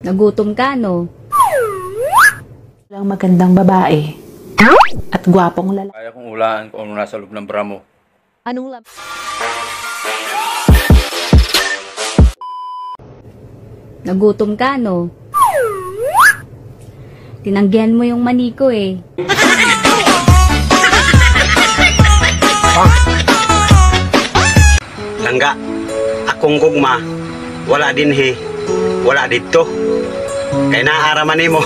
Nagutom ka, no? Walang magandang babae at gwapong lalaki. Kaya kong hulaan kung ano nasa loob ng bra mo. Anong lam... Nagutom ka, no? Tinanggihan mo yung mani ko, eh. Langga, akong gugma, wala din he, wala dito. Kaya naaraman mo.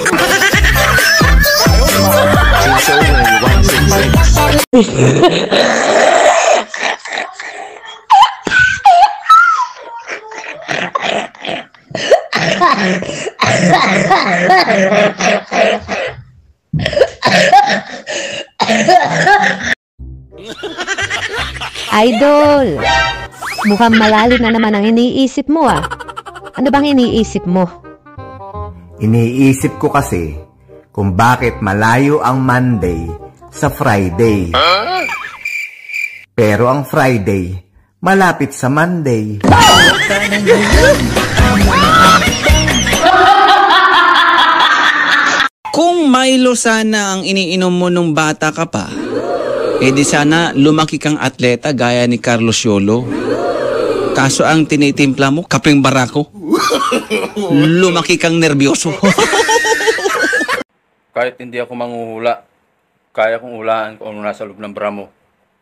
Idol, mukhang malalim na naman ang iniisip mo ah. Ano bang iniisip mo? Iniisip ko kasi kung bakit malayo ang Monday sa Friday. Pero ang Friday malapit sa Monday. Kung Milo sana ang iniinom mo nung bata ka pa, di sana lumaki kang atleta gaya ni Carlos Yolo. Kaso ang tinitimpla mo, kapeng barako. Lumaki kang nervyoso. Kahit hindi ako manghuhula, kaya kong hulaan kung ano nasa loob ng bra mo.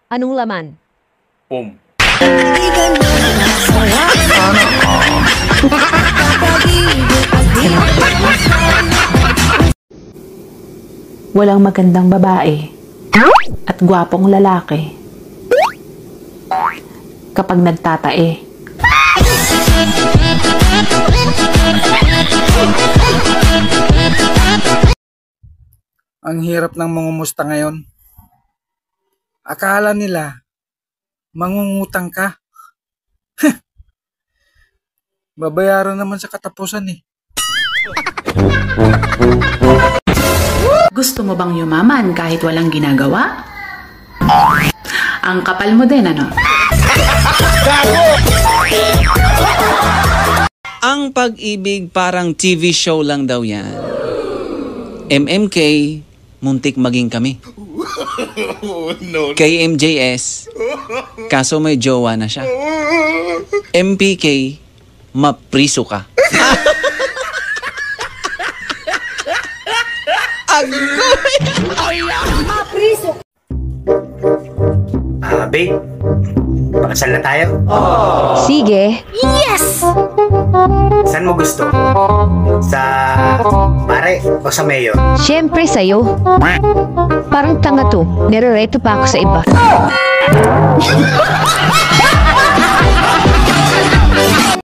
Anong laman? Boom! Walang magandang babae at gwapong lalaki kapag nagtatae. Ang hirap ng mangumusta ngayon. Akala nila mangungutang ka. Babayaran naman sa katapusan eh. Gusto mo bang yumaman kahit walang ginagawa? Ang kapal mo din, ano? Ang pag-ibig parang TV show lang daw yan. MMK, muntik maging kami. Kay MJS, kaso may jowa na siya. MPK, mapriso ka. Babe, pakasal na tayo. Sige. Yes! Saan mo gusto? Sa pare o sa mayor? Siyempre sa'yo. Parang tanga to. Nire-reto pa ako sa iba.